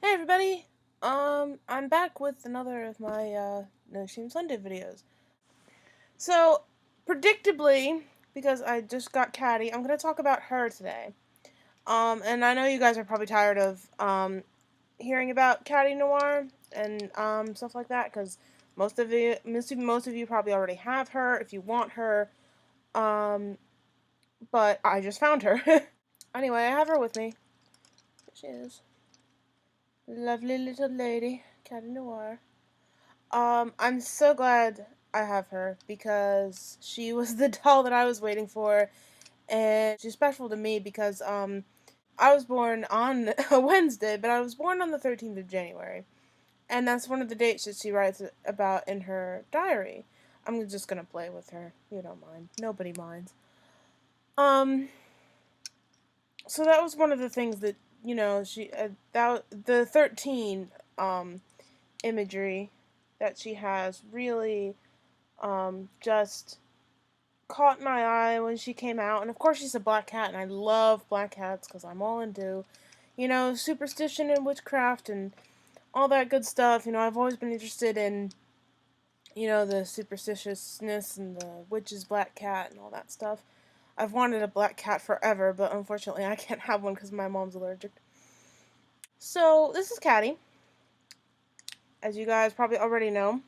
Hey everybody! I'm back with another of my No Shame Sunday videos. So, predictably, because I just got Catty, I'm gonna talk about her today. And I know you guys are probably tired of hearing about Catty Noir and stuff like that, because most of you probably already have her if you want her. Um, but I just found her. Anyway, I have her with me. There she is, lovely little lady, Catty Noir. I'm so glad I have her because she was the doll that I was waiting for, and she's special to me because I was born on a Wednesday, but I was born on the 13th of January, and that's one of the dates that she writes about in her diary. I'm just gonna play with her. You don't mind. Nobody minds. Um, so that was one of the things that she that the 13 imagery that she has really just caught my eye when she came out. And of course, she's a black cat, and I love black cats because I'm all into, superstition and witchcraft and all that good stuff. I've always been interested in, the superstitiousness and the witch's black cat and all that stuff. I've wanted a black cat forever, but unfortunately, I can't have one because my mom's allergic. So, this is Catty, as you guys probably already know.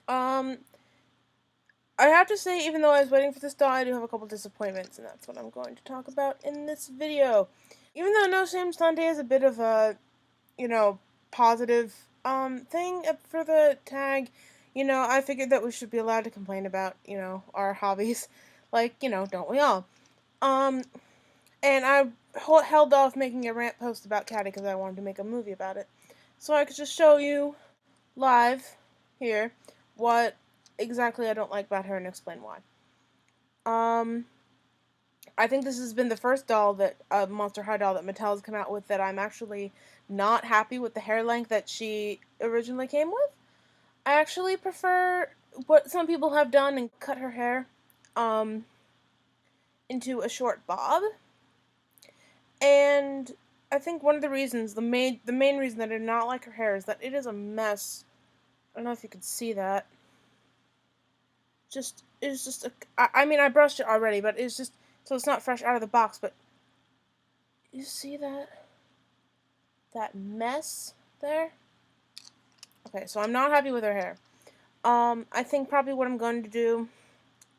Um, I have to say, even though I was waiting for this doll, I do have a couple disappointments, and that's what I'm going to talk about in this video. Even though No Shame Sunday is a bit of a, positive thing for the tag, I figured that we should be allowed to complain about, our hobbies. Like, don't we all? Um, and I held off making a rant post about Catty because I wanted to make a movie about it. So I could just show you live here what exactly I don't like about her and explain why. Um, I think this has been the first doll that Monster High doll that Mattel has come out with that I'm actually not happy with the hair length that she originally came with. I actually prefer what some people have done and cut her hair um, into a short bob. And I think one of the reasons, the main reason that I do not like her hair is that it is a mess. I don't know if you can see that. It's just I mean, I brushed it already, but it's just so it's not fresh out of the box. But you see that mess there? Okay, so I'm not happy with her hair. I think probably what I'm going to do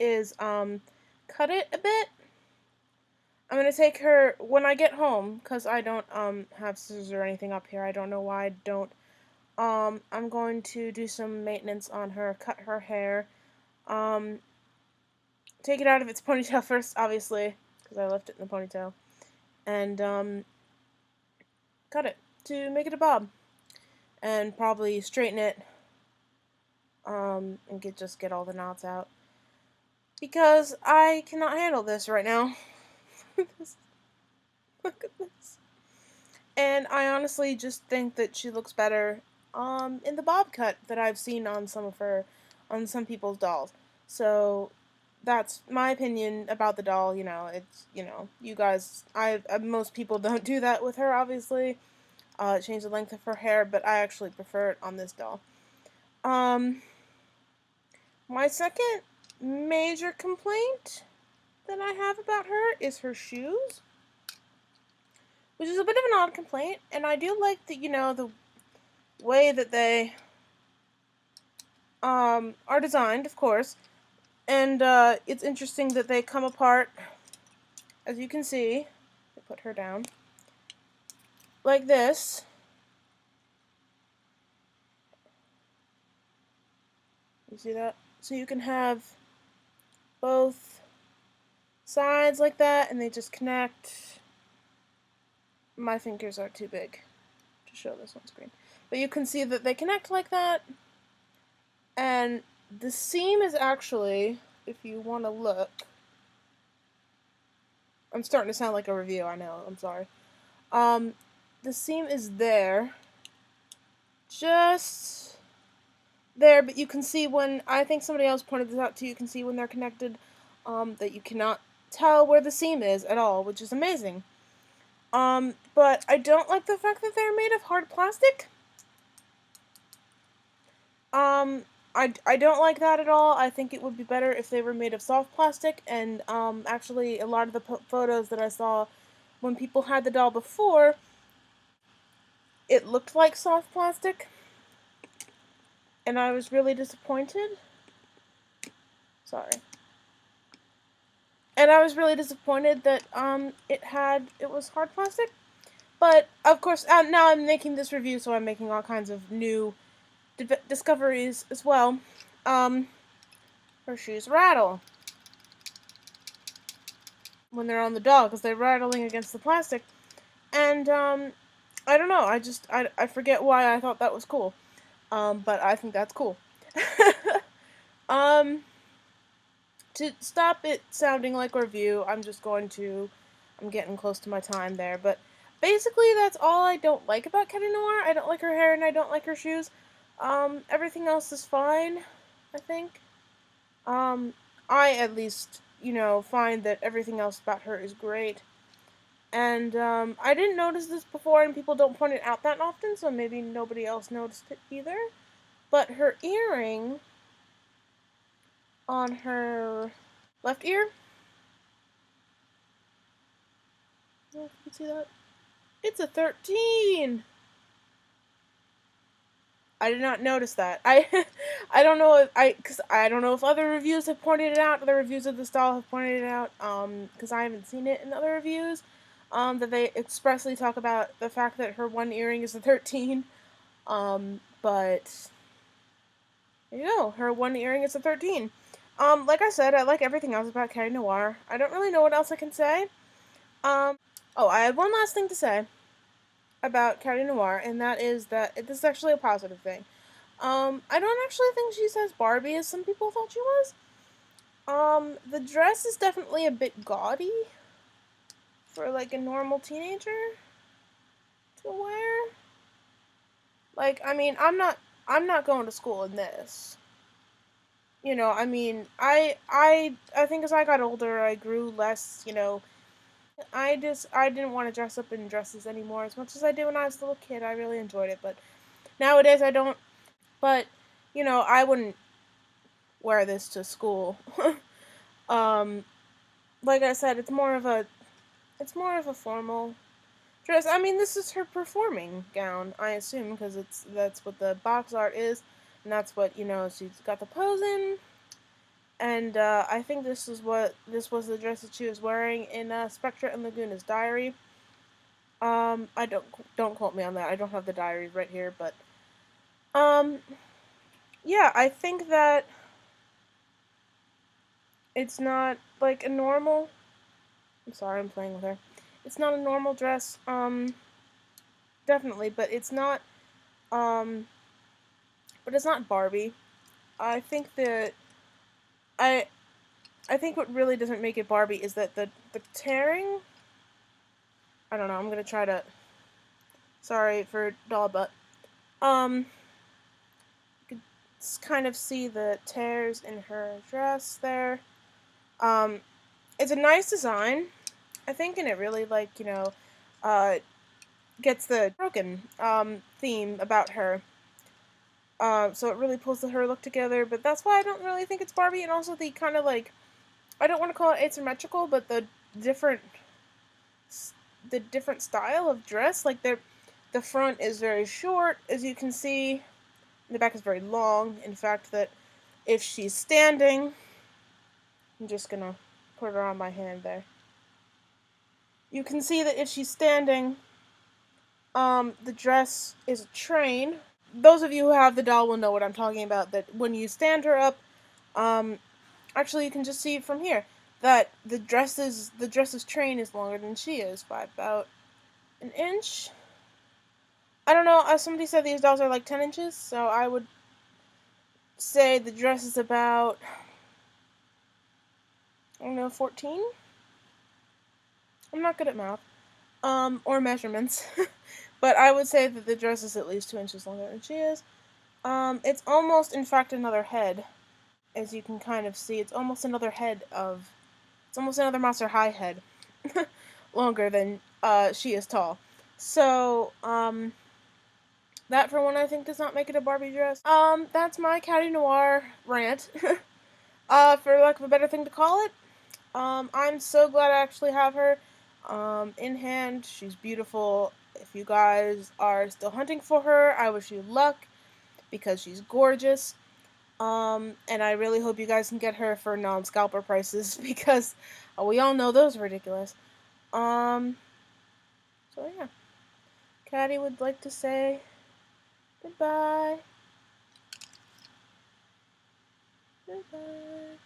is cut it a bit. I'm gonna take her when I get home because I don't have scissors or anything up here. I don't know why I don't. I'm going to do some maintenance on her, cut her hair, um, take it out of its ponytail first, obviously, because I left it in the ponytail, and cut it to make it a bob, and probably straighten it, and get all the knots out, because I cannot handle this right now. Look at this. And I honestly just think that she looks better in the bob cut that I've seen on on some people's dolls. So that's my opinion about the doll. It's you guys. Most people don't do that with her, obviously. Change the length of her hair, but I actually prefer it on this doll. Um, my second major complaint that I have about her is her shoes, which is a bit of an odd complaint, and I do like the way that they are designed, of course, and it's interesting that they come apart, as you can see. I put her down like this. You see that? So you can have both sides like that, and they just connect. My fingers are too big to show this on screen, but you can see that they connect like that. And the seam is actually, if you want to look, I'm starting to sound like a review, I know, I'm sorry. The seam is there, just there, but you can see when, I think somebody else pointed this out too, you can see when they're connected, that you cannot tell where the seam is at all, which is amazing. But I don't like the fact that they're made of hard plastic. Um, I don't like that at all. I think it would be better if they were made of soft plastic, and, actually, a lot of the photos that I saw when people had the doll before, it looked like soft plastic, and I was really disappointed. Sorry. And I was really disappointed that, it was hard plastic. But, of course, now I'm making this review, so I'm making all kinds of new discoveries as well. Her shoes rattle when they're on the doll because they're rattling against the plastic. And, I don't know, I forget why I thought that was cool. But I think that's cool. um, to stop it sounding like a review, I'm getting close to my time there, but basically that's all I don't like about Catty Noir. I don't like her hair and I don't like her shoes. Everything else is fine, I think. Um, I at least, find that everything else about her is great. And, I didn't notice this before and people don't point it out that often, so maybe nobody else noticed it either. But her earring on her left ear, oh, you can see that? It's a 13! I did not notice that. I don't know cause I don't know if other reviews have pointed it out, other reviews of this doll have pointed it out, cause I haven't seen it in other reviews, that they expressly talk about the fact that her one earring is a 13, but there you go, her one earring is a 13. Like I said, I like everything else about Catty Noir. I don't really know what else I can say. Oh, I have one last thing to say about Catty Noir, and that is that this is actually a positive thing. I don't actually think she's as Barbie as some people thought she was. The dress is definitely a bit gaudy for like a normal teenager to wear. Like, I mean, I'm not going to school in this. I mean, I think as I got older, I grew less, I didn't want to dress up in dresses anymore as much as I did when I was a little kid. I really enjoyed it, but nowadays I don't. But, I wouldn't wear this to school. um, like I said, it's more of a formal dress. I mean, this is her performing gown, I assume, because that's what the box art is, and that's what she's got the pose in. And I think this was the dress that she was wearing in Spectra and Laguna's diary. I don't quote me on that. I don't have the diary right here, but um, yeah, I think that it's not like a normal. I'm sorry, I'm playing with her. It's not a normal dress. Definitely, but it's not. Um, but it's not Barbie. I think that I I think what really doesn't make it Barbie is that the tearing. I don't know. I'm gonna try to. Sorry for doll butt. Um, you can kind of see the tears in her dress there. Um, it's a nice design, I think, and it really uh, gets the broken theme about her. So it really pulls her look together, but that's why I don't really think it's Barbie, and also the kind of I don't want to call it asymmetrical, but different the different style of dress, the front is very short, as you can see, and the back is very long. In fact, that if she's standing, I'm just gonna put her on my hand there. You can see that if she's standing, the dress is a train. Those of you who have the doll will know what I'm talking about, that when you stand her up, actually you can just see from here that the dress's train is longer than she is by about an inch. I don't know, somebody said these dolls are like 10 inches, so I would say the dress is about, I don't know, 14? I'm not good at math. Or measurements. But I would say that the dress is at least 2 inches longer than she is. It's almost, in fact, another head. As you can kind of see, it's almost another Monster High head. longer than she is tall. So, that for one I think does not make it a Barbie dress. That's my Catty Noir rant. For lack of a better thing to call it. I'm so glad I actually have her in hand. She's beautiful. If you guys are still hunting for her, I wish you luck because she's gorgeous. And I really hope you guys can get her for non-scalper prices because we all know those are ridiculous. So yeah. Catty would like to say goodbye. Goodbye.